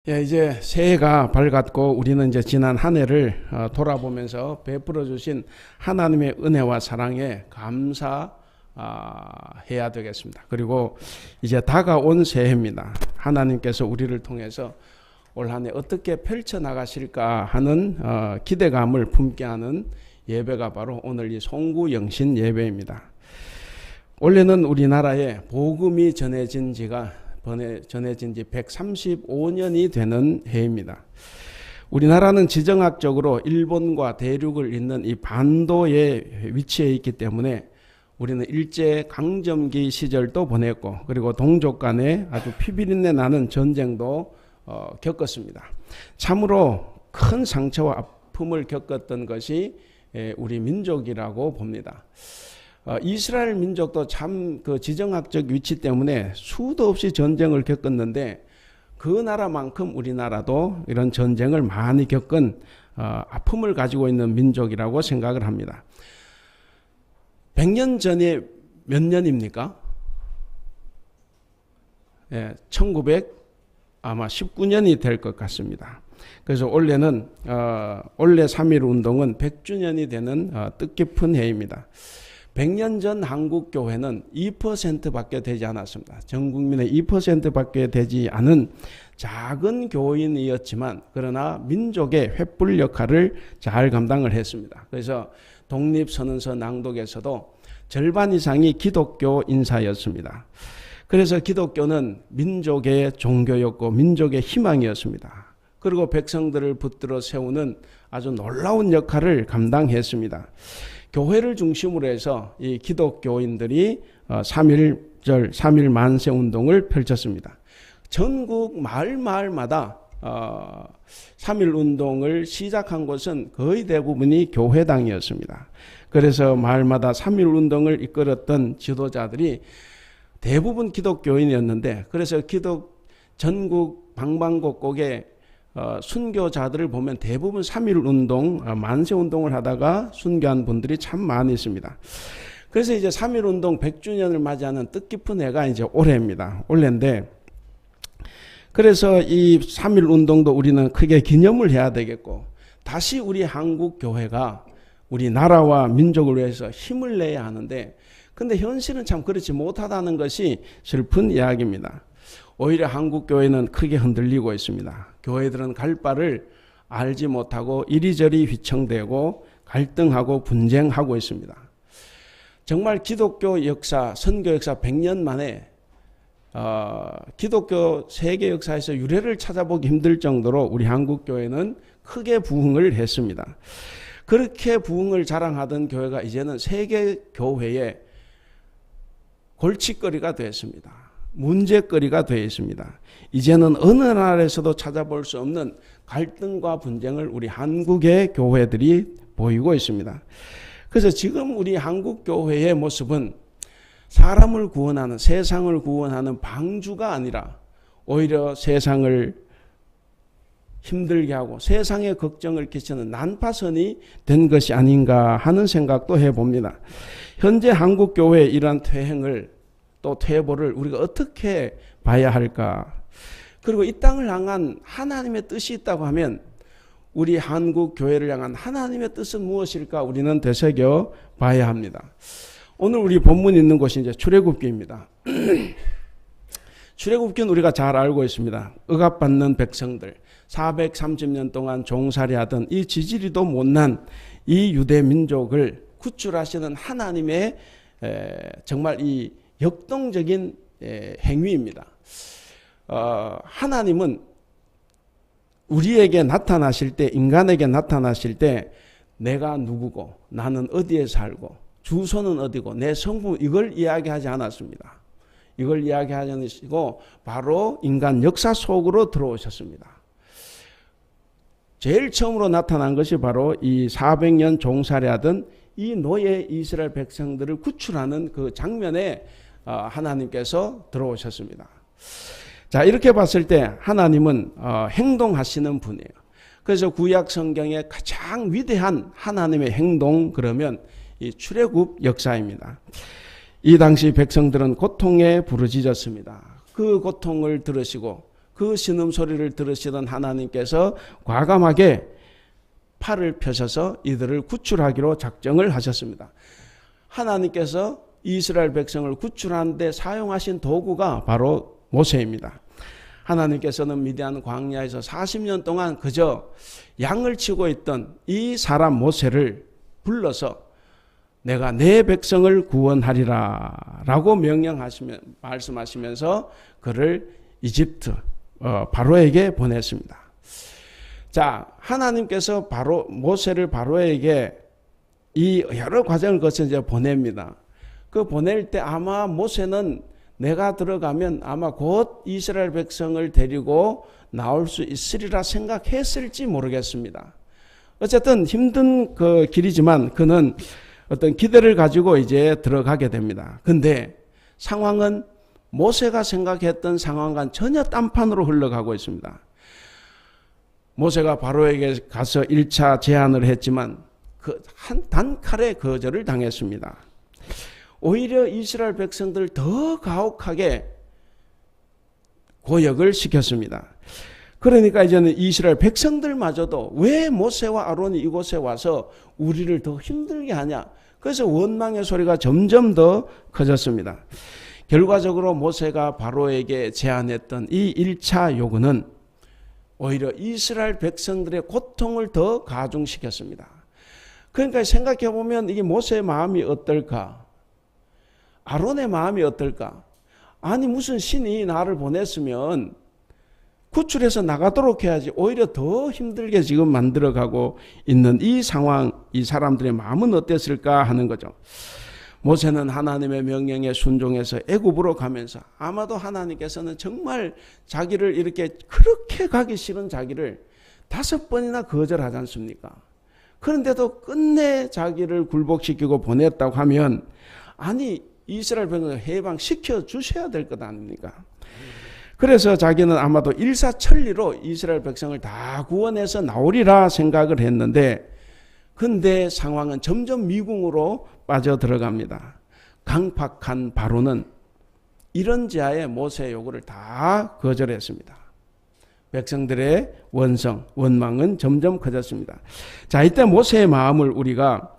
예, 이제 새해가 밝았고 우리는 이제 지난 한 해를 돌아보면서 베풀어 주신 하나님의 은혜와 사랑에 감사해야 되겠습니다. 그리고 이제 다가온 새해입니다. 하나님께서 우리를 통해서 올 한 해 어떻게 펼쳐 나가실까 하는 기대감을 품게 하는 예배가 바로 오늘 이 송구영신 예배입니다. 원래는 우리나라에 복음이 전해진 지 135년이 되는 해입니다. 우리나라는 지정학적으로 일본과 대륙을 잇는 이 반도에 위치해 있기 때문에 우리는 일제 강점기 시절도 보냈고, 그리고 동족 간에 아주 피비린내 나는 전쟁도 겪었습니다. 참으로 큰 상처와 아픔을 겪었던 것이 우리 민족이라고 봅니다. 이스라엘 민족도 참 그 지정학적 위치 때문에 수도 없이 전쟁을 겪었는데, 그 나라만큼 우리나라도 이런 전쟁을 많이 겪은 아픔을 가지고 있는 민족이라고 생각을 합니다. 100년 전에 몇 년입니까? 1919년이 될 것 같습니다. 그래서 올해는 올해 3.1 운동은 100주년이 되는 뜻깊은 해입니다. 100년 전 한국교회는 2%밖에 되지 않았습니다. 전 국민의 2%밖에 되지 않은 작은 교인이었지만, 그러나 민족의 횃불 역할을 잘 감당을 했습니다. 그래서 독립선언서 낭독에서도 절반 이상이 기독교 인사였습니다. 그래서 기독교는 민족의 종교였고 민족의 희망이었습니다. 그리고 백성들을 붙들어 세우는 아주 놀라운 역할을 감당했습니다. 교회를 중심으로 해서 이 기독교인들이 3.1 만세 운동을 펼쳤습니다. 전국 마을마다 3.1 운동을 시작한 곳은 거의 대부분이 교회당이었습니다. 그래서 마을마다 3.1 운동을 이끌었던 지도자들이 대부분 기독교인이었는데, 그래서 전국 방방곡곡에 순교자들을 보면 대부분 3.1 운동, 만세 운동을 하다가 순교한 분들이 참 많이 있습니다. 그래서 이제 3.1 운동 100주년을 맞이하는 뜻깊은 해가 이제 올해입니다. 올해인데, 그래서 이 3.1 운동도 우리는 크게 기념을 해야 되겠고, 다시 우리 한국 교회가 우리 나라와 민족을 위해서 힘을 내야 하는데, 근데 현실은 참 그렇지 못하다는 것이 슬픈 이야기입니다. 오히려 한국 교회는 크게 흔들리고 있습니다. 교회들은 갈 바를 알지 못하고 이리저리 휘청대고 갈등하고 분쟁하고 있습니다. 정말 기독교 역사, 선교 역사 100년 만에 기독교 세계 역사에서 유례를 찾아보기 힘들 정도로 우리 한국 교회는 크게 부흥을 했습니다. 그렇게 부흥을 자랑하던 교회가 이제는 세계 교회의 골칫거리가 되었습니다. 문제거리가 되어 있습니다. 이제는 어느 나라에서도 찾아볼 수 없는 갈등과 분쟁을 우리 한국의 교회들이 보이고 있습니다. 그래서 지금 우리 한국 교회의 모습은 사람을 구원하는, 세상을 구원하는 방주가 아니라 오히려 세상을 힘들게 하고 세상에 걱정을 끼치는 난파선이 된 것이 아닌가 하는 생각도 해봅니다. 현재 한국 교회의 이러한 퇴행을, 또 퇴보를 우리가 어떻게 봐야 할까? 그리고 이 땅을 향한 하나님의 뜻이 있다고 하면 우리 한국 교회를 향한 하나님의 뜻은 무엇일까? 우리는 되새겨 봐야 합니다. 오늘 우리 본문 있는 곳이 이제 출애굽기입니다. 출애굽기는 우리가 잘 알고 있습니다. 억압받는 백성들, 430년 동안 종살이하던 이 지지리도 못난 이 유대 민족을 구출하시는 하나님의 정말 이 역동적인 행위입니다. 하나님은 우리에게 나타나실 때, 인간에게 나타나실 때 내가 누구고 나는 어디에 살고 주소는 어디고 내 성품, 이걸 이야기하지 않았습니다. 이걸 이야기하지 않으시고 바로 인간 역사 속으로 들어오셨습니다. 제일 처음으로 나타난 것이 바로 이 400년 종살이하던 이 노예 이스라엘 백성들을 구출하는 그 장면에 하나님께서 들어오셨습니다. 자, 이렇게 봤을 때 하나님은 행동하시는 분이에요. 그래서 구약 성경의 가장 위대한 하나님의 행동, 그러면 이 출애굽 역사입니다. 이 당시 백성들은 고통에 부르짖었습니다. 그 고통을 들으시고 그 신음소리를 들으시던 하나님께서 과감하게 팔을 펴셔서 이들을 구출하기로 작정을 하셨습니다. 하나님께서 이스라엘 백성을 구출하는 데 사용하신 도구가 바로 모세입니다. 하나님께서는 미디안 광야에서 40년 동안 그저 양을 치고 있던 이 사람 모세를 불러서 내가 내 백성을 구원하리라 라고 말씀하시면서 그를 이집트 바로에게 보냈습니다. 자, 하나님께서 모세를 바로에게 이 여러 과정을 거쳐 이제 보냅니다. 그 보낼 때 아마 모세는 내가 들어가면 아마 곧 이스라엘 백성을 데리고 나올 수 있으리라 생각했을지 모르겠습니다. 어쨌든 힘든 그 길이지만 그는 어떤 기대를 가지고 이제 들어가게 됩니다. 근데 상황은 모세가 생각했던 상황과는 전혀 딴판으로 흘러가고 있습니다. 모세가 바로에게 가서 1차 제안을 했지만 그 한 단칼에 거절을 당했습니다. 오히려 이스라엘 백성들 더 가혹하게 고역을 시켰습니다. 그러니까 이제는 이스라엘 백성들마저도 왜 모세와 아론이 이곳에 와서 우리를 더 힘들게 하냐. 그래서 원망의 소리가 점점 더 커졌습니다. 결과적으로 모세가 바로에게 제안했던 이 1차 요구는 오히려 이스라엘 백성들의 고통을 더 가중시켰습니다. 그러니까 생각해 보면 이게 모세의 마음이 어떨까? 아론의 마음이 어떨까? 아니 무슨 신이 나를 보냈으면 구출해서 나가도록 해야지 오히려 더 힘들게 지금 만들어가고 있는 이 상황, 이 사람들의 마음은 어땠을까 하는 거죠. 모세는 하나님의 명령에 순종해서 애굽으로 가면서 아마도 하나님께서는 정말 자기를 이렇게 그렇게 가기 싫은 자기를 5번이나 거절하지 않습니까? 그런데도 끝내 자기를 굴복시키고 보냈다고 하면 아니 이스라엘 백성을 해방시켜 주셔야 될 것 아닙니까? 그래서 자기는 아마도 일사천리로 이스라엘 백성을 다 구원해서 나오리라 생각을 했는데 근데 상황은 점점 미궁으로 빠져들어갑니다. 강팍한 바로는 이런지하에 모세의 요구를 다 거절했습니다. 백성들의 원망은 점점 커졌습니다. 자, 이때 모세의 마음을 우리가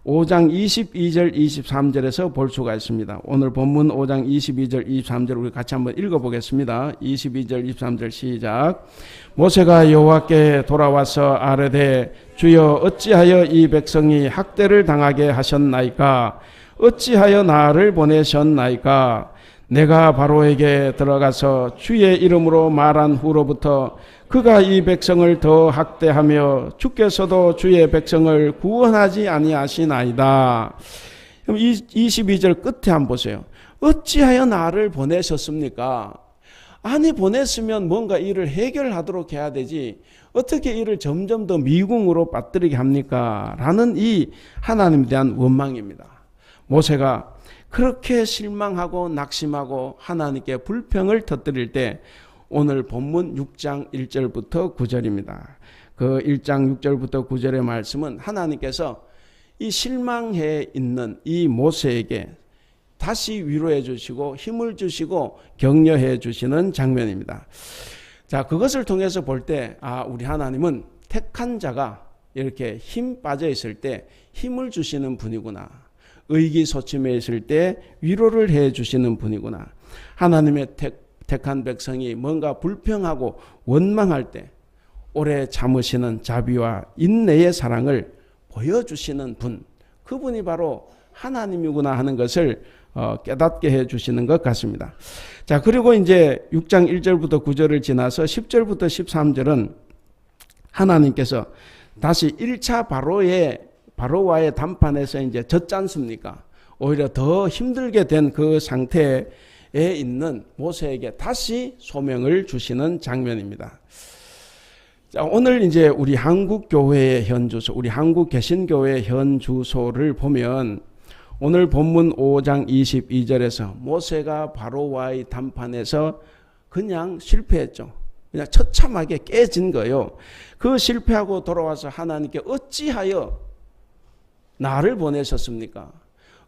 5장 22절 23절에서 볼 수가 있습니다. 오늘 본문 5장 22절 23절 우리 같이 한번 읽어보겠습니다. 22절 23절 시작. 모세가 여호와께 돌아와서 아뢰되 주여 어찌하여 이 백성이 학대를 당하게 하셨나이까? 어찌하여 나를 보내셨나이까? 내가 바로에게 들어가서 주의 이름으로 말한 후로부터 그가 이 백성을 더 학대하며 주께서도 주의 백성을 구원하지 아니하시나이다. 22절 끝에 한번 보세요. 어찌하여 나를 보내셨습니까? 아니 보냈으면 뭔가 일을 해결하도록 해야 되지 어떻게 일을 점점 더 미궁으로 빠뜨리게 합니까? 라는 이 하나님에 대한 원망입니다. 모세가 그렇게 실망하고 낙심하고 하나님께 불평을 터뜨릴 때 오늘 본문 6장 1절부터 9절입니다. 그 1장 6절부터 9절의 말씀은 하나님께서 이 실망해 있는 이 모세에게 다시 위로해 주시고 힘을 주시고 격려해 주시는 장면입니다. 자, 그것을 통해서 볼 때 우리 하나님은 택한 자가 이렇게 힘 빠져 있을 때 힘을 주시는 분이구나. 의기소침해 있을 때 위로를 해 주시는 분이구나. 하나님의 택한 백성이 뭔가 불평하고 원망할 때 오래 참으시는 자비와 인내의 사랑을 보여주시는 분, 그분이 바로 하나님이구나 하는 것을 깨닫게 해 주시는 것 같습니다. 자, 그리고 이제 6장 1절부터 9절을 지나서 10절부터 13절은 하나님께서 다시 1차 바로와의 담판에서 이제 졌지 않습니까? 오히려 더 힘들게 된 그 상태에 있는 모세에게 다시 소명을 주시는 장면입니다. 자, 오늘 이제 우리 한국 교회의 현 주소, 우리 한국 개신교회의 현 주소를 보면 오늘 본문 5장 22절에서 모세가 바로와의 담판에서 그냥 실패했죠. 그냥 처참하게 깨진 거예요. 그 실패하고 돌아와서 하나님께 어찌하여 나를 보내셨습니까?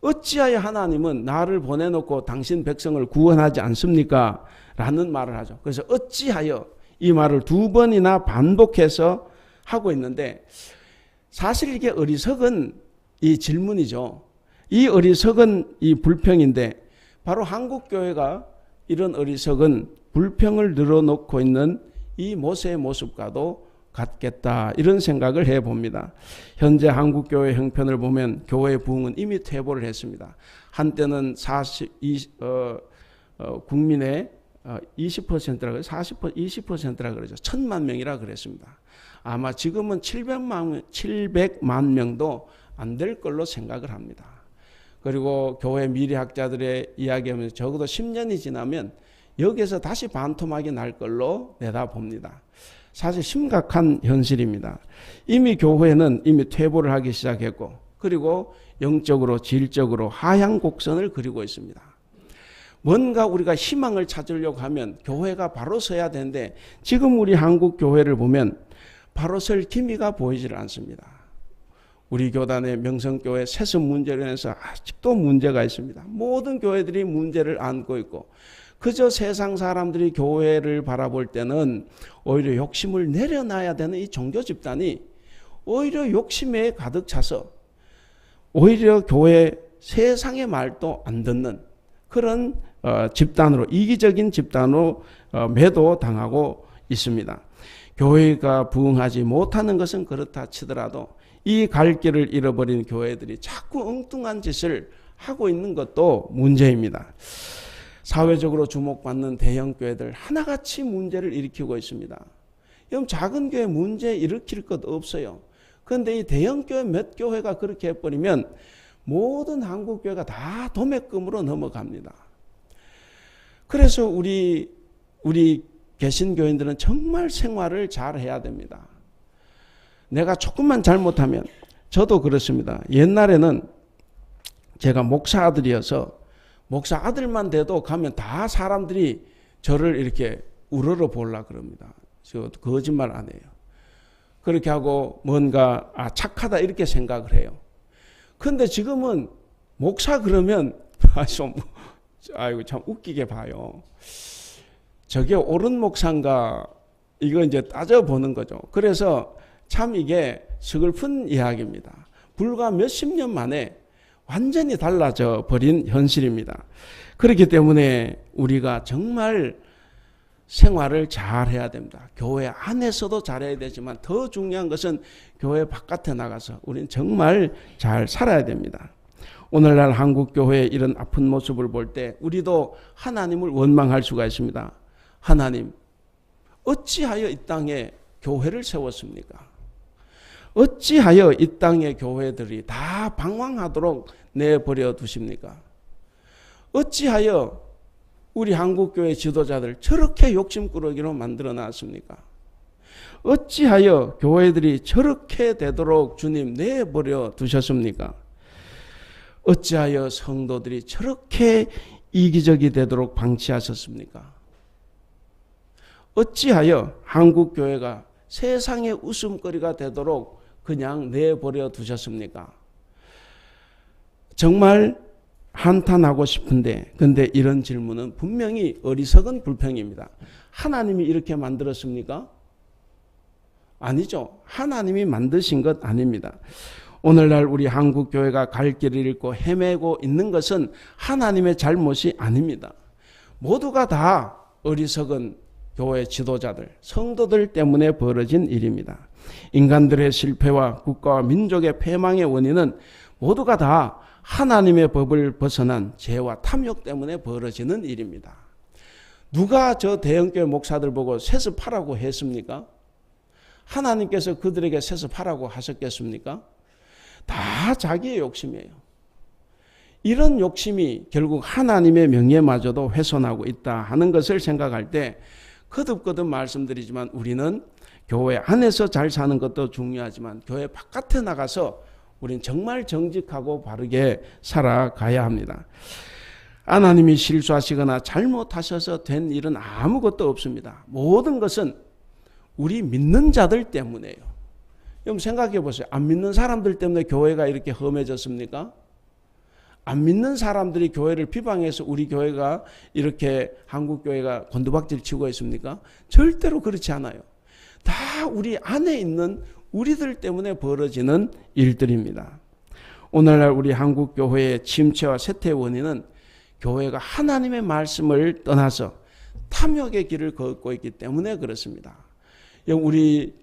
어찌하여 하나님은 나를 보내놓고 당신 백성을 구원하지 않습니까? 라는 말을 하죠. 그래서 어찌하여 이 말을 두 번이나 반복해서 하고 있는데, 사실 이게 어리석은 이 질문이죠. 이 어리석은 이 불평인데, 바로 한국교회가 이런 어리석은 불평을 늘어놓고 있는 이 모세의 모습과도 같겠다, 이런 생각을 해봅니다. 현재 한국교회 형편을 보면 교회의 부흥은 이미 퇴보를 했습니다. 한때는 국민의 20%라 그래서 20%라 그러죠. 1,000만 명이라 그랬습니다. 아마 지금은 700만 명도 안 될 걸로 생각을 합니다. 그리고 교회 미래학자들의 이야기하면서 적어도 10년이 지나면 여기에서 다시 반토막이 날 걸로 내다봅니다. 사실 심각한 현실입니다. 이미 교회는 이미 퇴보를 하기 시작했고, 그리고 영적으로 질적으로 하향 곡선을 그리고 있습니다. 뭔가 우리가 희망을 찾으려고 하면 교회가 바로 서야 되는데, 지금 우리 한국 교회를 보면 바로 설 기미가 보이질 않습니다. 우리 교단의 명성교회 세습 문제로 인해서 아직도 문제가 있습니다. 모든 교회들이 문제를 안고 있고, 그저 세상 사람들이 교회를 바라볼 때는 오히려 욕심을 내려놔야 되는 이 종교 집단이 오히려 욕심에 가득 차서 오히려 교회 세상의 말도 안 듣는 그런 집단으로, 이기적인 집단으로 매도당하고 있습니다. 교회가 부흥하지 못하는 것은 그렇다 치더라도 이 갈 길을 잃어버린 교회들이 자꾸 엉뚱한 짓을 하고 있는 것도 문제입니다. 사회적으로 주목받는 대형 교회들 하나같이 문제를 일으키고 있습니다. 여러분, 작은 교회 문제 일으킬 것 없어요. 그런데 이 대형 교회 몇 교회가 그렇게 해버리면 모든 한국 교회가 다 도매금으로 넘어갑니다. 그래서 우리 개신교인들은 정말 생활을 잘 해야 됩니다. 내가 조금만 잘못하면, 저도 그렇습니다. 옛날에는 제가 목사 아들이어서 목사 아들만 돼도 가면 다 사람들이 저를 이렇게 우러러 보려고 그럽니다. 저 거짓말 안 해요. 그렇게 하고 뭔가 착하다 이렇게 생각을 해요. 그런데 지금은 목사 그러면 아이고 참 웃기게 봐요. 저게 옳은 목사인가, 이거 이제 따져보는 거죠. 그래서 참 이게 서글픈 이야기입니다. 불과 몇십 년 만에 완전히 달라져 버린 현실입니다. 그렇기 때문에 우리가 정말 생활을 잘 해야 됩니다. 교회 안에서도 잘해야 되지만 더 중요한 것은 교회 바깥에 나가서 우리는 정말 잘 살아야 됩니다. 오늘날 한국교회의 이런 아픈 모습을 볼 때 우리도 하나님을 원망할 수가 있습니다. 하나님, 어찌하여 이 땅에 교회를 세웠습니까? 어찌하여 이 땅의 교회들이 다 방황하도록 내버려 두십니까? 어찌하여 우리 한국교회 지도자들 저렇게 욕심꾸러기로 만들어 놨습니까? 어찌하여 교회들이 저렇게 되도록 주님 내버려 두셨습니까? 어찌하여 성도들이 저렇게 이기적이 되도록 방치하셨습니까? 어찌하여 한국교회가 세상의 웃음거리가 되도록 그냥 내버려 두셨습니까? 정말 한탄하고 싶은데, 근데 이런 질문은 분명히 어리석은 불평입니다. 하나님이 이렇게 만들었습니까? 아니죠. 하나님이 만드신 것 아닙니다. 오늘날 우리 한국교회가 갈 길을 잃고 헤매고 있는 것은 하나님의 잘못이 아닙니다. 모두가 다 어리석은 교회 지도자들, 성도들 때문에 벌어진 일입니다. 인간들의 실패와 국가와 민족의 패망의 원인은 모두가 다 하나님의 법을 벗어난 죄와 탐욕 때문에 벌어지는 일입니다. 누가 저 대형교회 목사들 보고 세습하라고 했습니까? 하나님께서 그들에게 세습하라고 하셨겠습니까? 다 자기의 욕심이에요. 이런 욕심이 결국 하나님의 명예마저도 훼손하고 있다 하는 것을 생각할 때 거듭거듭 말씀드리지만 우리는 교회 안에서 잘 사는 것도 중요하지만 교회 바깥에 나가서 우리는 정말 정직하고 바르게 살아가야 합니다. 하나님이 실수하시거나 잘못하셔서 된 일은 아무것도 없습니다. 모든 것은 우리 믿는 자들 때문에요. 여러분 생각해 보세요. 안 믿는 사람들 때문에 교회가 이렇게 험해졌습니까? 안 믿는 사람들이 교회를 비방해서 우리 교회가 이렇게 한국 교회가 곤두박질 치고 있습니까? 절대로 그렇지 않아요. 다 우리 안에 있는 우리들 때문에 벌어지는 일들입니다. 오늘날 우리 한국 교회의 침체와 쇠퇴의 원인은 교회가 하나님의 말씀을 떠나서 탐욕의 길을 걷고 있기 때문에 그렇습니다.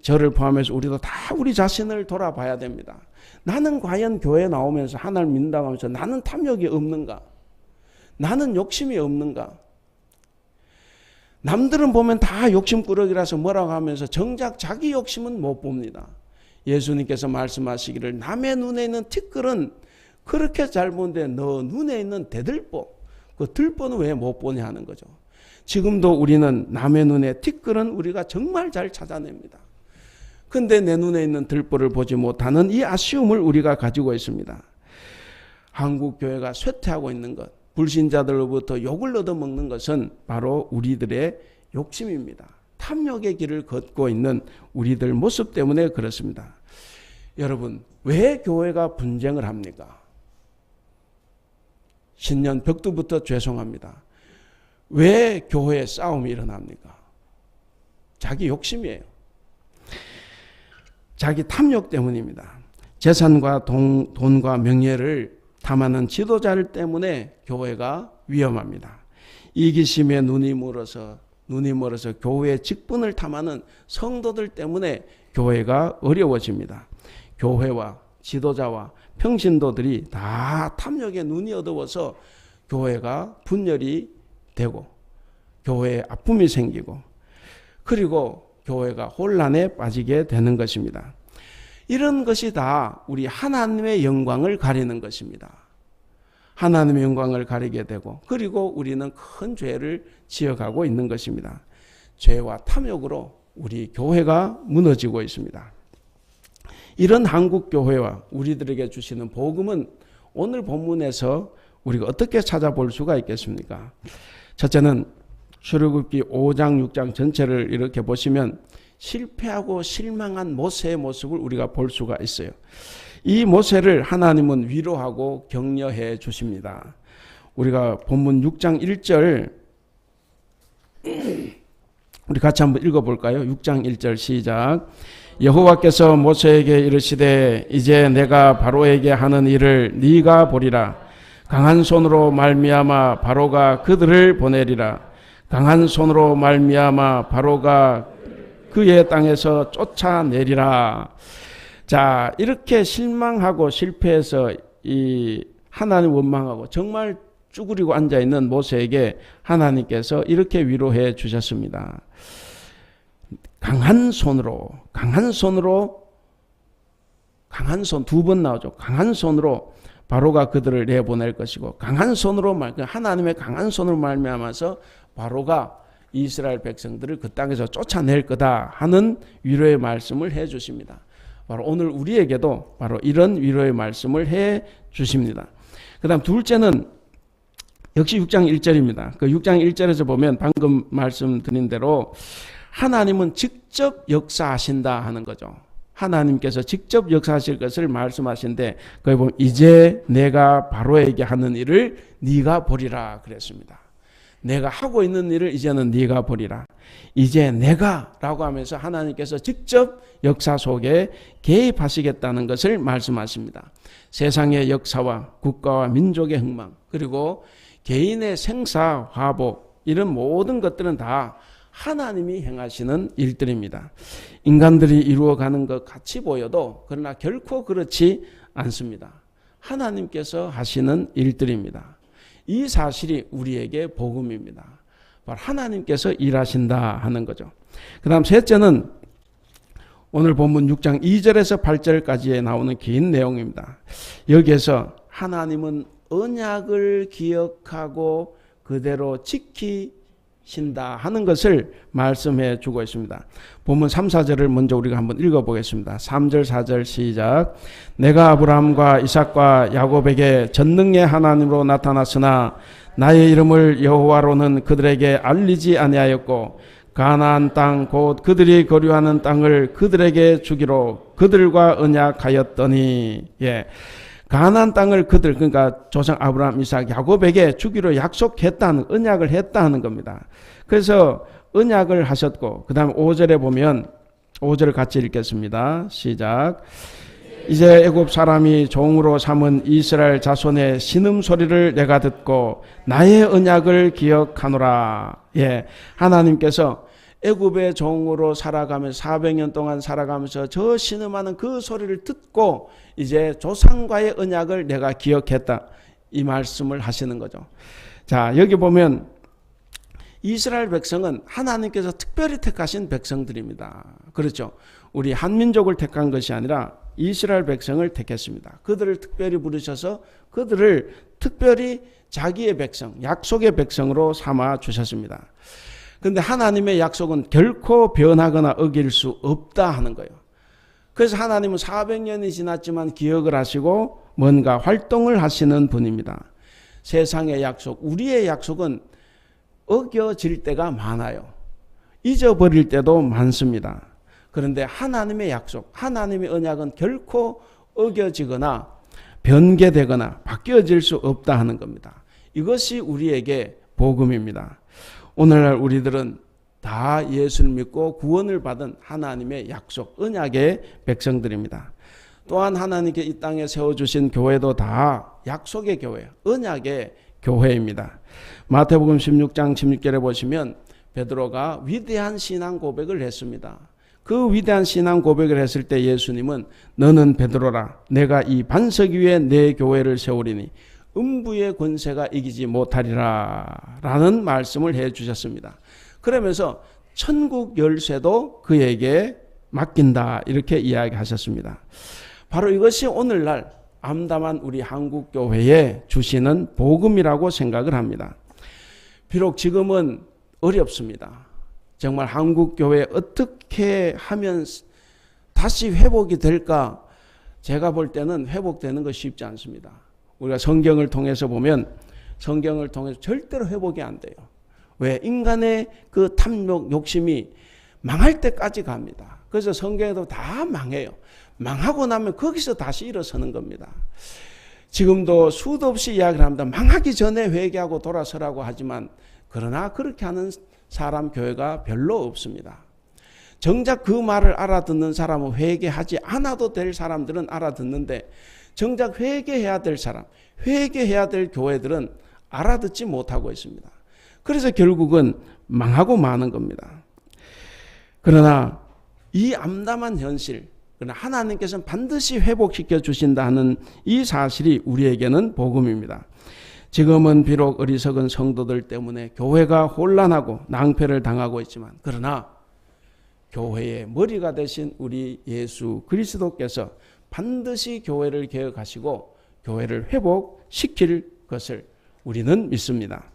저를 포함해서 우리도 다 우리 자신을 돌아봐야 됩니다. 나는 과연 교회에 나오면서 하나님을 믿는다고 하면서 나는 탐욕이 없는가? 나는 욕심이 없는가? 남들은 보면 다 욕심꾸러기라서 뭐라고 하면서 정작 자기 욕심은 못 봅니다. 예수님께서 말씀하시기를 남의 눈에 있는 티끌은 그렇게 잘 보는데 너 눈에 있는 대들보, 그 들보는 왜 못 보냐 하는 거죠. 지금도 우리는 남의 눈에 티끌은 우리가 정말 잘 찾아냅니다. 근데 내 눈에 있는 들보를 보지 못하는 이 아쉬움을 우리가 가지고 있습니다. 한국 교회가 쇠퇴하고 있는 것, 불신자들로부터 욕을 얻어먹는 것은 바로 우리들의 욕심입니다. 탐욕의 길을 걷고 있는 우리들 모습 때문에 그렇습니다. 여러분, 왜 교회가 분쟁을 합니까? 신년 벽두부터 죄송합니다. 왜 교회에 싸움이 일어납니까? 자기 욕심이에요. 자기 탐욕 때문입니다. 재산과 돈과 명예를 탐하는 지도자들 때문에 교회가 위험합니다. 이기심에 눈이 멀어서 교회의 직분을 탐하는 성도들 때문에 교회가 어려워집니다. 교회와 지도자와 평신도들이 다 탐욕에 눈이 어두워서 교회가 분열이 되고 교회에 아픔이 생기고 그리고 교회가 혼란에 빠지게 되는 것입니다. 이런 것이 다 우리 하나님의 영광을 가리는 것입니다. 하나님의 영광을 가리게 되고 그리고 우리는 큰 죄를 지어가고 있는 것입니다. 죄와 탐욕으로 우리 교회가 무너지고 있습니다. 이런 한국 교회와 우리들에게 주시는 복음은 오늘 본문에서 우리가 어떻게 찾아볼 수가 있겠습니까? 첫째는 출애굽기 5장 6장 전체를 이렇게 보시면 실패하고 실망한 모세의 모습을 우리가 볼 수가 있어요. 이 모세를 하나님은 위로하고 격려해 주십니다. 우리가 본문 6장 1절 우리 같이 한번 읽어볼까요? 6장 1절 시작. 여호와께서 모세에게 이르시되 이제 내가 바로에게 하는 일을 네가 보리라. 강한 손으로 말미암아 바로가 그들을 보내리라. 강한 손으로 말미암아 바로가 그의 땅에서 쫓아내리라. 자, 이렇게 실망하고 실패해서 이 하나님 원망하고 정말 쭈그리고 앉아 있는 모세에게 하나님께서 이렇게 위로해 주셨습니다. 강한 손 두 번 나오죠. 강한 손으로 바로가 그들을 내보낼 것이고 강한 손으로 하나님의 강한 손으로 말미암아서 바로가 이스라엘 백성들을 그 땅에서 쫓아낼 거다 하는 위로의 말씀을 해 주십니다. 바로 오늘 우리에게도 바로 이런 위로의 말씀을 해 주십니다. 그 다음 둘째는 역시 6장 1절입니다. 그 6장 1절에서 보면 방금 말씀드린 대로 하나님은 직접 역사하신다 하는 거죠. 하나님께서 직접 역사하실 것을 말씀하신데 거기 보면 이제 내가 바로에게 하는 일을 네가 보리라 그랬습니다. 내가 하고 있는 일을 이제는 네가 보리라. 이제 내가라고 하면서 하나님께서 직접 역사 속에 개입하시겠다는 것을 말씀하십니다. 세상의 역사와 국가와 민족의 흥망 그리고 개인의 생사 화복 이런 모든 것들은 다 하나님이 행하시는 일들입니다. 인간들이 이루어가는 것 같이 보여도 그러나 결코 그렇지 않습니다. 하나님께서 하시는 일들입니다. 이 사실이 우리에게 복음입니다. 바로 하나님께서 일하신다 하는 거죠. 그 다음 셋째는 오늘 본문 6장 2절에서 8절까지에 나오는 긴 내용입니다. 여기에서 하나님은 언약을 기억하고 그대로 지키신다 하는 것을 말씀해 주고 있습니다. 본문 3, 4절을 먼저 우리가 한번 읽어보겠습니다. 3절, 4절 시작. 내가 아브라함과 이삭과 야곱에게 전능의 하나님으로 나타났으나 나의 이름을 여호와로는 그들에게 알리지 아니하였고 가나안 땅 곧 그들이 거류하는 땅을 그들에게 주기로 그들과 언약하였더니 가나안 땅을 그들, 그러니까 조상 아브라함, 이삭, 야곱에게 주기로 약속했다는, 언약을 했다는 겁니다. 그래서 언약을 하셨고, 그 다음에 5절에 보면 5절 같이 읽겠습니다. 시작. 이제 애굽 사람이 종으로 삼은 이스라엘 자손의 신음소리를 내가 듣고 나의 언약을 기억하노라. 예, 하나님께서 애굽의 종으로 살아가면서 400년 동안 살아가면서 저 신음하는 그 소리를 듣고 이제 조상과의 언약을 내가 기억했다. 이 말씀을 하시는 거죠. 자, 여기 보면 이스라엘 백성은 하나님께서 특별히 택하신 백성들입니다. 그렇죠. 우리 한민족을 택한 것이 아니라 이스라엘 백성을 택했습니다. 그들을 특별히 부르셔서 그들을 특별히 자기의 백성, 약속의 백성으로 삼아 주셨습니다. 그런데 하나님의 약속은 결코 변하거나 어길 수 없다 하는 거예요. 그래서 하나님은 400년이 지났지만 기억을 하시고 뭔가 활동을 하시는 분입니다. 세상의 약속, 우리의 약속은 어겨질 때가 많아요. 잊어버릴 때도 많습니다. 그런데 하나님의 약속, 하나님의 언약은 결코 어겨지거나 변개되거나 바뀌어질 수 없다 하는 겁니다. 이것이 우리에게 복음입니다. 오늘날 우리들은 다 예수를 믿고 구원을 받은 하나님의 약속, 언약의 백성들입니다. 또한 하나님께 이 땅에 세워주신 교회도 다 약속의 교회, 언약의 교회입니다. 마태복음 16장 16절에 보시면 베드로가 위대한 신앙 고백을 했습니다. 그 위대한 신앙 고백을 했을 때 예수님은 너는 베드로라, 내가 이 반석 위에 내 교회를 세우리니 음부의 권세가 이기지 못하리라 라는 말씀을 해 주셨습니다. 그러면서 천국 열쇠도 그에게 맡긴다 이렇게 이야기하셨습니다. 바로 이것이 오늘날 암담한 우리 한국교회에 주시는 복음이라고 생각을 합니다. 비록 지금은 어렵습니다. 정말 한국교회 어떻게 하면 다시 회복이 될까? 제가 볼 때는 회복되는 거 쉽지 않습니다. 우리가 성경을 통해서 보면 성경을 통해서 절대로 회복이 안 돼요. 왜? 인간의 그 탐욕, 욕심이 망할 때까지 갑니다. 그래서 성경에도 다 망해요. 망하고 나면 거기서 다시 일어서는 겁니다. 지금도 수도 없이 이야기를 합니다. 망하기 전에 회개하고 돌아서라고 하지만 그러나 그렇게 하는 사람 교회가 별로 없습니다. 정작 그 말을 알아듣는 사람은 회개하지 않아도 될 사람들은 알아듣는데 정작 회개해야 될 사람, 회개해야 될 교회들은 알아듣지 못하고 있습니다. 그래서 결국은 망하고 마는 겁니다. 그러나 이 암담한 현실, 그러나 하나님께서는 반드시 회복시켜 주신다는 이 사실이 우리에게는 복음입니다. 지금은 비록 어리석은 성도들 때문에 교회가 혼란하고 낭패를 당하고 있지만 그러나 교회의 머리가 되신 우리 예수 그리스도께서 반드시 교회를 개혁하시고 교회를 회복시킬 것을 우리는 믿습니다.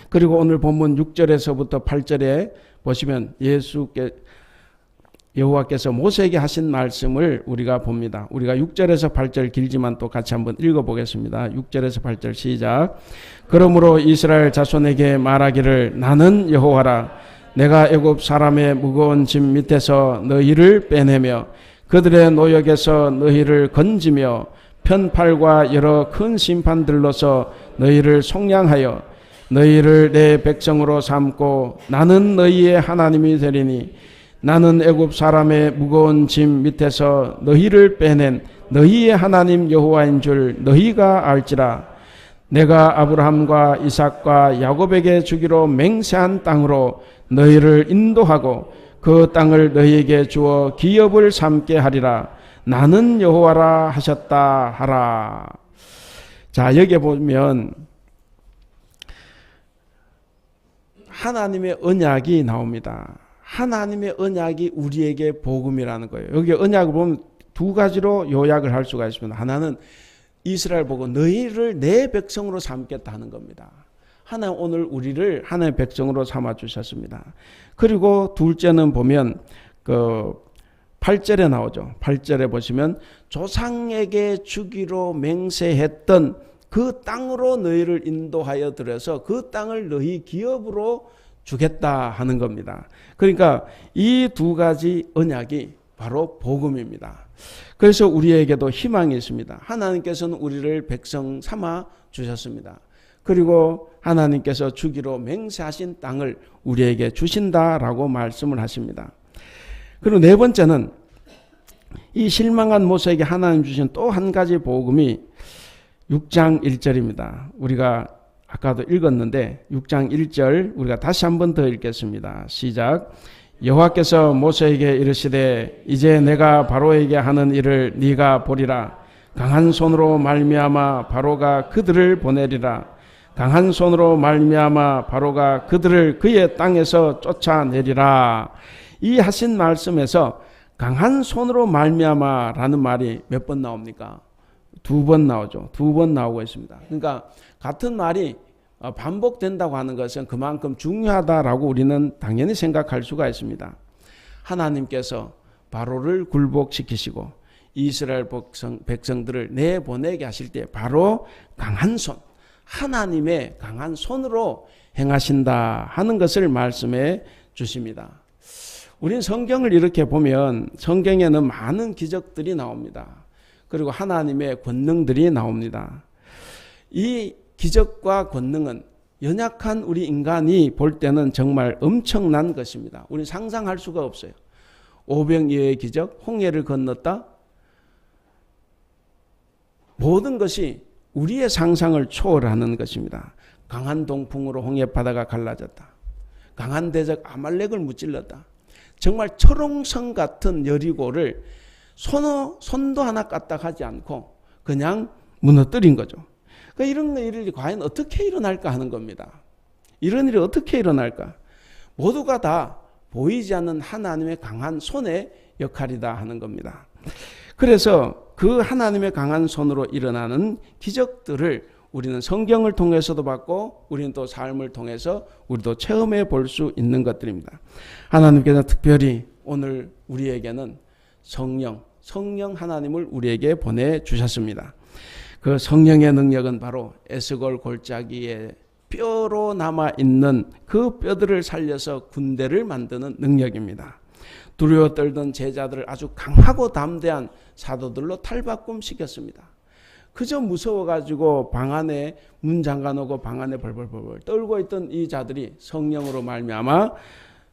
그리고 오늘 본문 6절에서부터 8절에 보시면 여호와께서 모세에게 하신 말씀을 우리가 봅니다. 우리가 6절에서 8절 길지만 또 같이 한번 읽어보겠습니다. 6절에서 8절 시작. 그러므로 이스라엘 자손에게 말하기를 나는 여호와라. 내가 애굽 사람의 무거운 짐 밑에서 너희를 빼내며 그들의 노역에서 너희를 건지며 편팔과 여러 큰 심판들로서 너희를 속량하여 너희를 내 백성으로 삼고 나는 너희의 하나님이 되리니 나는 애굽 사람의 무거운 짐 밑에서 너희를 빼낸 너희의 하나님 여호와인 줄 너희가 알지라. 내가 아브라함과 이삭과 야곱에게 주기로 맹세한 땅으로 너희를 인도하고 그 땅을 너희에게 주어 기업을 삼게 하리라. 나는 여호와라 하셨다 하라. 자, 여기 보면 하나님의 언약이 나옵니다. 하나님의 언약이 우리에게 복음이라는 거예요. 여기 언약을 보면 두 가지로 요약을 할 수가 있습니다. 하나는 이스라엘 보고 너희를 내 백성으로 삼겠다 하는 겁니다. 하나님 오늘 우리를 하나님의 백성으로 삼아 주셨습니다. 그리고 둘째는 보면 그 8절에 나오죠. 8절에 보시면 조상에게 주기로 맹세했던 그 땅으로 너희를 인도하여 들여서 그 땅을 너희 기업으로 주겠다 하는 겁니다. 그러니까 이 두 가지 언약이 바로 복음입니다. 그래서 우리에게도 희망이 있습니다. 하나님께서는 우리를 백성 삼아 주셨습니다. 그리고 하나님께서 주기로 맹세하신 땅을 우리에게 주신다라고 말씀을 하십니다. 그리고 네 번째는 이 실망한 모세에게 하나님 주신 또 한 가지 복음이 6장 1절입니다. 우리가 아까도 읽었는데 6장 1절 우리가 다시 한 번 더 읽겠습니다. 시작. 여호와께서 모세에게 이르시되 이제 내가 바로에게 하는 일을 네가 보리라. 강한 손으로 말미암아 바로가 그들을 보내리라. 강한 손으로 말미암아 바로가 그들을 그의 땅에서 쫓아내리라. 이 하신 말씀에서 강한 손으로 말미암아라는 말이 몇 번 나옵니까? 2번 나오죠. 2번 나오고 있습니다. 그러니까 같은 말이 반복된다고 하는 것은 그만큼 중요하다라고 우리는 당연히 생각할 수가 있습니다. 하나님께서 바로를 굴복시키시고 이스라엘 백성들을 내보내게 하실 때 바로 강한 손, 하나님의 강한 손으로 행하신다 하는 것을 말씀해 주십니다. 우린 성경을 이렇게 보면 성경에는 많은 기적들이 나옵니다. 그리고 하나님의 권능들이 나옵니다. 이 기적과 권능은 연약한 우리 인간이 볼 때는 정말 엄청난 것입니다. 우리는 상상할 수가 없어요. 오병이어의 기적, 홍해를 건넜다. 모든 것이 우리의 상상을 초월하는 것입니다. 강한 동풍으로 홍해바다가 갈라졌다. 강한 대적 아말렉을 무찔렀다. 정말 철옹성 같은 여리고를 손도 하나 까딱하지 않고 그냥 무너뜨린 거죠. 그러니까 이런 일이 과연 어떻게 일어날까 하는 겁니다. 이런 일이 어떻게 일어날까? 모두가 다 보이지 않는 하나님의 강한 손의 역할이다 하는 겁니다. 그래서 그 하나님의 강한 손으로 일어나는 기적들을 우리는 성경을 통해서도 봤고 우리는 또 삶을 통해서 우리도 체험해 볼 수 있는 것들입니다. 하나님께서 특별히 오늘 우리에게는 성령 하나님을 우리에게 보내주셨습니다. 그 성령의 능력은 바로 에스골 골짜기에 뼈로 남아있는 그 뼈들을 살려서 군대를 만드는 능력입니다. 두려워 떨던 제자들을 아주 강하고 담대한 사도들로 탈바꿈시켰습니다. 그저 무서워가지고 방 안에 문 잠가놓고 방 안에 벌벌벌 떨고 있던 이 자들이 성령으로 말미암아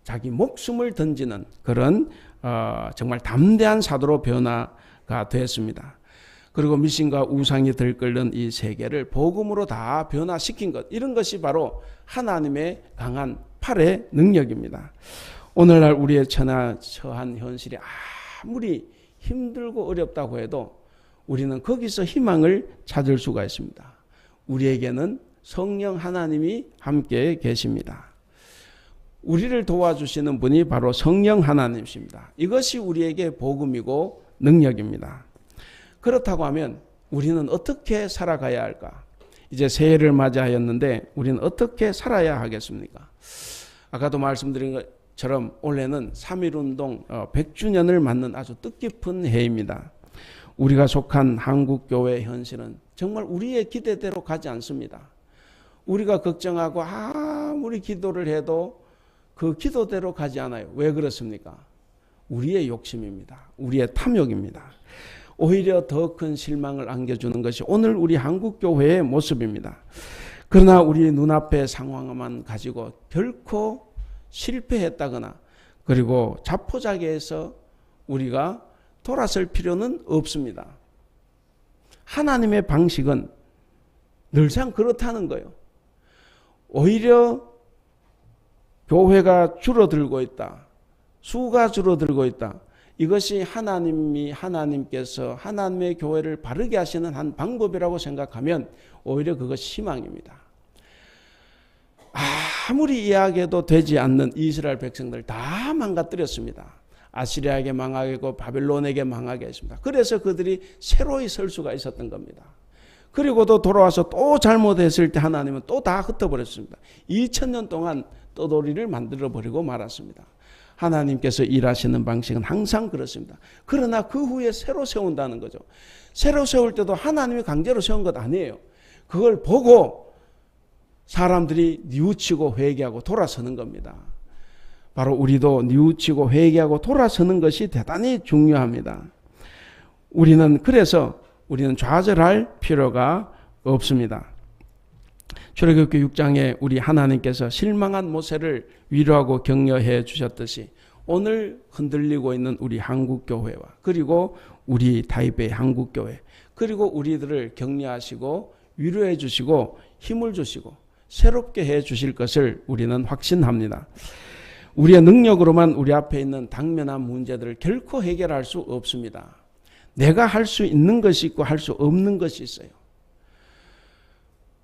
자기 목숨을 던지는 그런 정말 담대한 사도로 변화가 되었습니다. 그리고 미신과 우상이 들끓는 이 세계를 복음으로 다 변화시킨 것, 이런 것이 바로 하나님의 강한 팔의 능력입니다. 오늘날 우리의 처한 현실이 아무리 힘들고 어렵다고 해도 우리는 거기서 희망을 찾을 수가 있습니다. 우리에게는 성령 하나님이 함께 계십니다. 우리를 도와주시는 분이 바로 성령 하나님이십니다. 이것이 우리에게 복음이고 능력입니다. 그렇다고 하면 우리는 어떻게 살아가야 할까? 이제 새해를 맞이하였는데 우리는 어떻게 살아야 하겠습니까? 아까도 말씀드린 것처럼 올해는 3.1운동 100주년을 맞는 아주 뜻깊은 해입니다. 우리가 속한 한국교회 현실은 정말 우리의 기대대로 가지 않습니다. 우리가 걱정하고 아무리 기도를 해도 그 기도대로 가지 않아요. 왜 그렇습니까? 우리의 욕심입니다. 우리의 탐욕입니다. 오히려 더 큰 실망을 안겨주는 것이 오늘 우리 한국교회의 모습입니다. 그러나 우리 눈앞의 상황만 가지고 결코 실패했다거나 그리고 자포자기해서 우리가 돌아설 필요는 없습니다. 하나님의 방식은 늘상 그렇다는 거예요. 오히려 교회가 줄어들고 있다. 수가 줄어들고 있다. 이것이 하나님께서 하나님의 교회를 바르게 하시는 한 방법이라고 생각하면 오히려 그것이 희망입니다. 아무리 이야기해도 되지 않는 이스라엘 백성들 다 망가뜨렸습니다. 아시리아에게 망하게 하고 바벨론에게 망하게 했습니다. 그래서 그들이 새로이 설 수가 있었던 겁니다. 그리고도 돌아와서 또 잘못했을 때 하나님은 또 다 흩어버렸습니다. 2000년 동안 떠돌이를 만들어버리고 말았습니다. 하나님께서 일하시는 방식은 항상 그렇습니다. 그러나 그 후에 새로 세운다는 거죠. 새로 세울 때도 하나님이 강제로 세운 것 아니에요. 그걸 보고 사람들이 뉘우치고 회개하고 돌아서는 겁니다. 바로 우리도 뉘우치고 회개하고 돌아서는 것이 대단히 중요합니다. 그래서 우리는 좌절할 필요가 없습니다. 출애굽기 6장에 우리 하나님께서 실망한 모세를 위로하고 격려해 주셨듯이 오늘 흔들리고 있는 우리 한국교회와 그리고 우리 타이베이 한국교회 그리고 우리들을 격려하시고 위로해 주시고 힘을 주시고 새롭게 해 주실 것을 우리는 확신합니다. 우리의 능력으로만 우리 앞에 있는 당면한 문제들을 결코 해결할 수 없습니다. 내가 할 수 있는 것이 있고 할 수 없는 것이 있어요.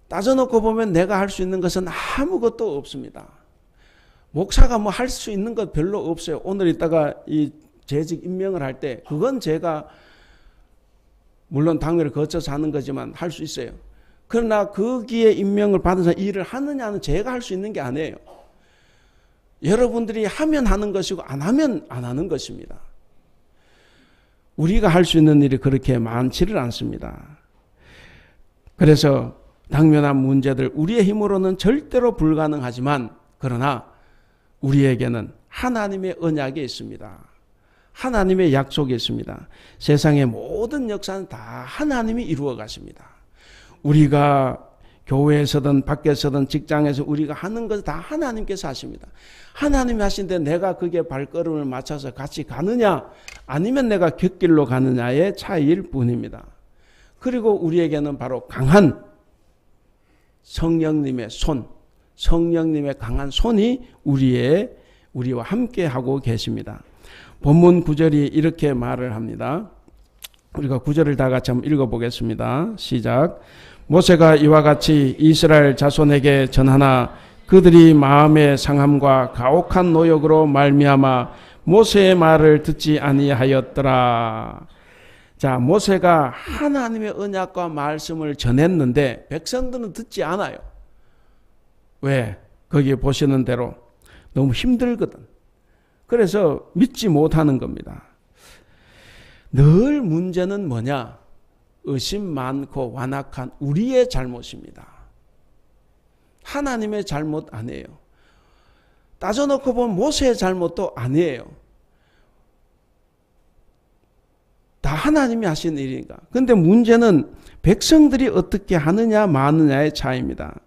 따져놓고 보면 내가 할 수 있는 것은 아무것도 없습니다. 목사가 뭐 할 수 있는 것 별로 없어요. 오늘 이따가 이 재직 임명을 할 때 그건 제가 물론 당회를 거쳐서 하는 거지만 할 수 있어요. 그러나 거기에 임명을 받아서 일을 하느냐는 제가 할 수 있는 게 아니에요. 여러분들이 하면 하는 것이고 안 하면 안 하는 것입니다. 우리가 할 수 있는 일이 그렇게 많지를 않습니다. 그래서 당면한 문제들 우리의 힘으로는 절대로 불가능하지만 그러나 우리에게는 하나님의 언약이 있습니다. 하나님의 약속이 있습니다. 세상의 모든 역사는 다 하나님이 이루어 가십니다. 우리가 교회에서든 밖에서든 직장에서 우리가 하는 것 다 하나님께서 하십니다. 하나님이 하신데 내가 그게 발걸음을 맞춰서 같이 가느냐 아니면 내가 곁길로 가느냐의 차이일 뿐입니다. 그리고 우리에게는 바로 강한 성령님의 손, 성령님의 강한 손이 우리와 함께 하고 계십니다. 본문 9절이 이렇게 말을 합니다. 우리가 9절을 다 같이 한번 읽어보겠습니다. 시작. 모세가 이와 같이 이스라엘 자손에게 전하나 그들이 마음의 상함과 가혹한 노역으로 말미암아 모세의 말을 듣지 아니하였더라. 자, 모세가 하나님의 언약과 말씀을 전했는데 백성들은 듣지 않아요. 왜? 거기 보시는 대로 너무 힘들거든. 그래서 믿지 못하는 겁니다. 늘 문제는 뭐냐? 의심 많고 완악한 우리의 잘못입니다. 하나님의 잘못 아니에요. 따져놓고 보면 모세의 잘못도 아니에요. 다 하나님이 하신 일이니까. 그런데 문제는 백성들이 어떻게 하느냐 마느냐의 차이입니다.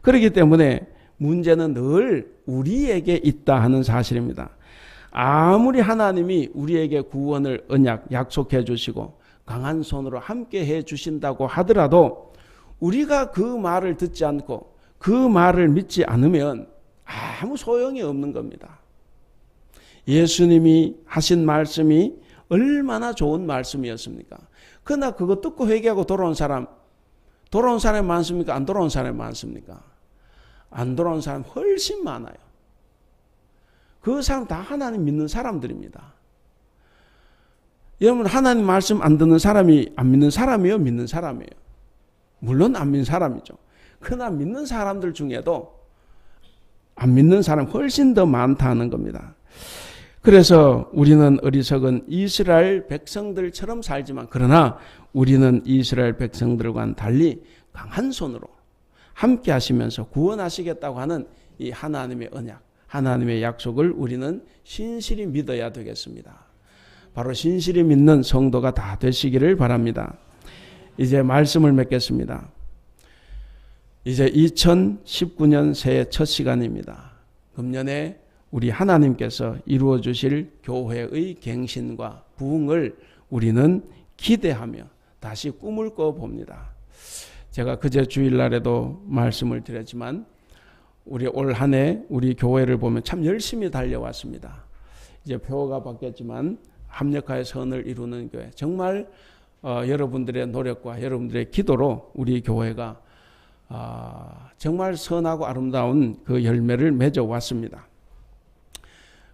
그렇기 때문에 문제는 늘 우리에게 있다 하는 사실입니다. 아무리 하나님이 우리에게 구원을 언약 약속해 주시고 강한 손으로 함께 해 주신다고 하더라도 우리가 그 말을 듣지 않고 그 말을 믿지 않으면 아무 소용이 없는 겁니다. 예수님이 하신 말씀이 얼마나 좋은 말씀이었습니까? 그러나 그거 듣고 회개하고 돌아온 사람이 많습니까? 안 돌아온 사람이 많습니까? 안 돌아온 사람 훨씬 많아요. 그 사람 다 하나님 믿는 사람들입니다. 여러분 하나님 말씀 안 듣는 사람이 안 믿는 사람이에요? 믿는 사람이에요? 물론 안 믿는 사람이죠. 그러나 믿는 사람들 중에도 안 믿는 사람 훨씬 더 많다는 겁니다. 그래서 우리는 어리석은 이스라엘 백성들처럼 살지만 그러나 우리는 이스라엘 백성들과는 달리 강한 손으로 함께 하시면서 구원하시겠다고 하는 이 하나님의 언약, 하나님의 약속을 우리는 신실히 믿어야 되겠습니다. 바로 신실히 믿는 성도가 다 되시기를 바랍니다. 이제 말씀을 맺겠습니다. 이제 2019년 새해 첫 시간입니다. 금년에 우리 하나님께서 이루어 주실 교회의 갱신과 부흥을 우리는 기대하며 다시 꿈을 꿔봅니다. 제가 그제 주일날에도 말씀을 드렸지만 우리 올 한 해 우리 교회를 보면 참 열심히 달려왔습니다. 이제 표가 바뀌었지만 합력하여 선을 이루는 교회. 정말 여러분들의 노력과 여러분들의 기도로 우리 교회가 정말 선하고 아름다운 그 열매를 맺어왔습니다.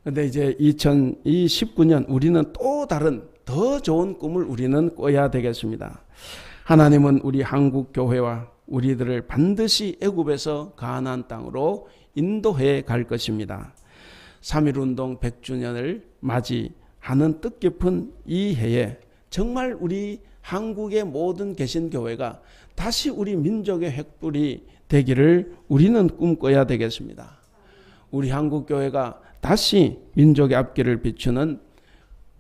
그런데 이제 2019년 우리는 또 다른 더 좋은 꿈을 우리는 꿔야 되겠습니다. 하나님은 우리 한국 교회와 우리들을 반드시 애굽에서 가나안 땅으로 인도해 갈 것입니다. 3.1운동 100주년을 맞이하는 뜻깊은 이 해에 정말 우리 한국의 모든 개신교회가 다시 우리 민족의 횃불이 되기를 우리는 꿈꿔야 되겠습니다. 우리 한국교회가 다시 민족의 앞길을 비추는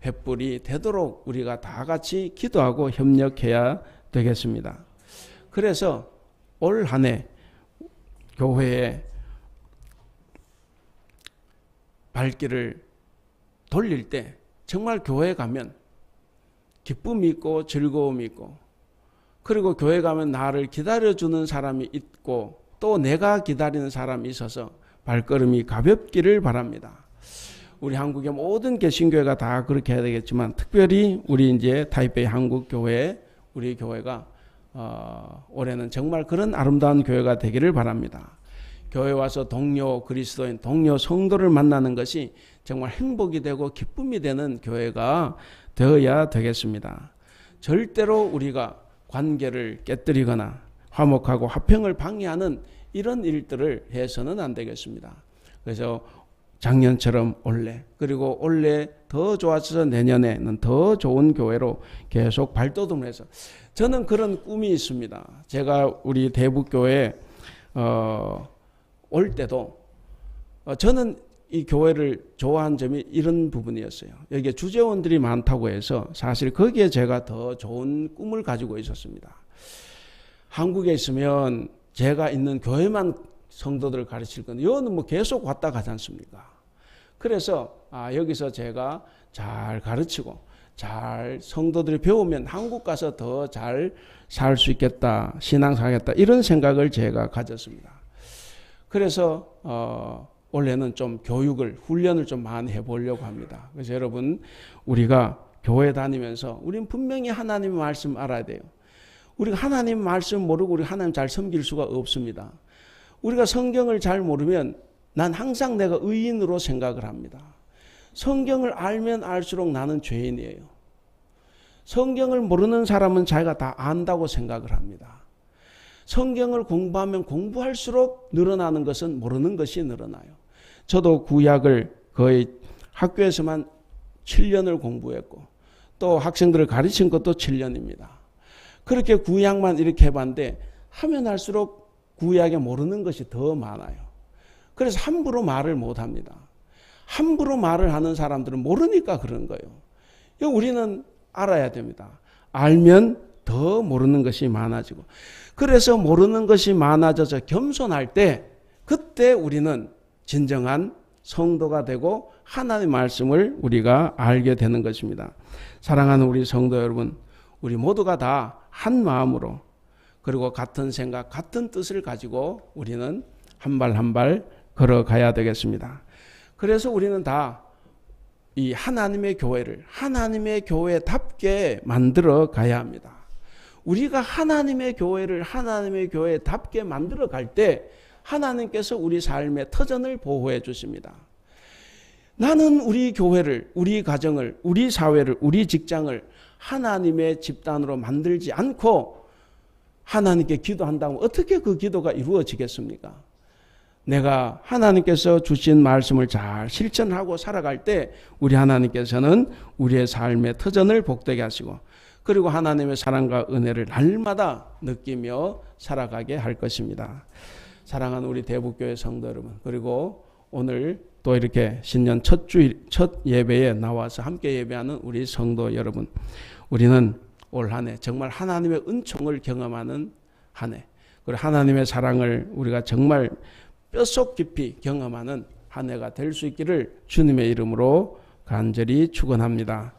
횃불이 되도록 우리가 다 같이 기도하고 협력해야 되겠습니다. 그래서 올 한 해 교회의 발길을 돌릴 때 정말 교회 가면 기쁨이 있고 즐거움이 있고, 그리고 교회 가면 나를 기다려주는 사람이 있고 또 내가 기다리는 사람이 있어서 발걸음이 가볍기를 바랍니다. 우리 한국의 모든 개신교회가 다 그렇게 해야 되겠지만, 특별히 우리 이제 타이베이 한국교회, 우리 교회가 올해는 정말 그런 아름다운 교회가 되기를 바랍니다. 교회 와서 동료 그리스도인, 동료 성도를 만나는 것이 정말 행복이 되고 기쁨이 되는 교회가 되어야 되겠습니다. 절대로 우리가 관계를 깨뜨리거나 화목하고 화평을 방해하는 이런 일들을 해서는 안 되겠습니다. 그래서 작년처럼 올해, 그리고 올해 더 좋아져서 내년에는 더 좋은 교회로 계속 발돋움을 해서, 저는 그런 꿈이 있습니다. 제가 우리 대북교회 올 때도 저는 이 교회를 좋아한 점이 이런 부분이었어요. 여기에 주재원들이 많다고 해서 사실 거기에 제가 더 좋은 꿈을 가지고 있었습니다. 한국에 있으면 제가 있는 교회만 성도들을 가르칠 건데, 여기는 뭐 계속 왔다 가지 않습니까? 그래서 여기서 제가 잘 가르치고 잘 성도들이 배우면 한국 가서 더 잘 살 수 있겠다, 신앙사겠다, 이런 생각을 제가 가졌습니다. 그래서 올해는 좀 교육을, 훈련을 좀 많이 해보려고 합니다. 그래서 여러분, 우리가 교회 다니면서 우리는 분명히 하나님의 말씀 알아야 돼요. 우리가 하나님 말씀 모르고 우리 하나님 잘 섬길 수가 없습니다. 우리가 성경을 잘 모르면 난 항상 내가 의인으로 생각을 합니다. 성경을 알면 알수록 나는 죄인이에요. 성경을 모르는 사람은 자기가 다 안다고 생각을 합니다. 성경을 공부하면 공부할수록 늘어나는 것은 모르는 것이 늘어나요. 저도 구약을 거의 학교에서만 7년을 공부했고 또 학생들을 가르친 것도 7년입니다. 그렇게 구약만 이렇게 해봤는데 하면 할수록 구약에 모르는 것이 더 많아요. 그래서 함부로 말을 못합니다. 함부로 말을 하는 사람들은 모르니까 그런 거예요. 우리는 알아야 됩니다. 알면 더 모르는 것이 많아지고, 그래서 모르는 것이 많아져서 겸손할 때, 그때 우리는 진정한 성도가 되고 하나님의 말씀을 우리가 알게 되는 것입니다. 사랑하는 우리 성도 여러분, 우리 모두가 다 한 마음으로, 그리고 같은 생각, 같은 뜻을 가지고 우리는 한 발 한 발 걸어가야 되겠습니다. 그래서 우리는 다 이 하나님의 교회를 하나님의 교회답게 만들어 가야 합니다. 우리가 하나님의 교회를 하나님의 교회답게 만들어 갈 때 하나님께서 우리 삶의 터전을 보호해 주십니다. 나는 우리 교회를, 우리 가정을, 우리 사회를, 우리 직장을 하나님의 집단으로 만들지 않고 하나님께 기도한다면 어떻게 그 기도가 이루어지겠습니까? 내가 하나님께서 주신 말씀을 잘 실천하고 살아갈 때 우리 하나님께서는 우리의 삶의 터전을 복되게 하시고, 그리고 하나님의 사랑과 은혜를 날마다 느끼며 살아가게 할 것입니다. 사랑하는 우리 대북교회 성도 여러분, 그리고 오늘 또 이렇게 신년 첫 주일, 첫 예배에 나와서 함께 예배하는 우리 성도 여러분, 우리는 올 한 해 정말 하나님의 은총을 경험하는 한 해, 그리고 하나님의 사랑을 우리가 정말 뼛속 깊이 경험하는 한 해가 될 수 있기를 주님의 이름으로 간절히 축원합니다.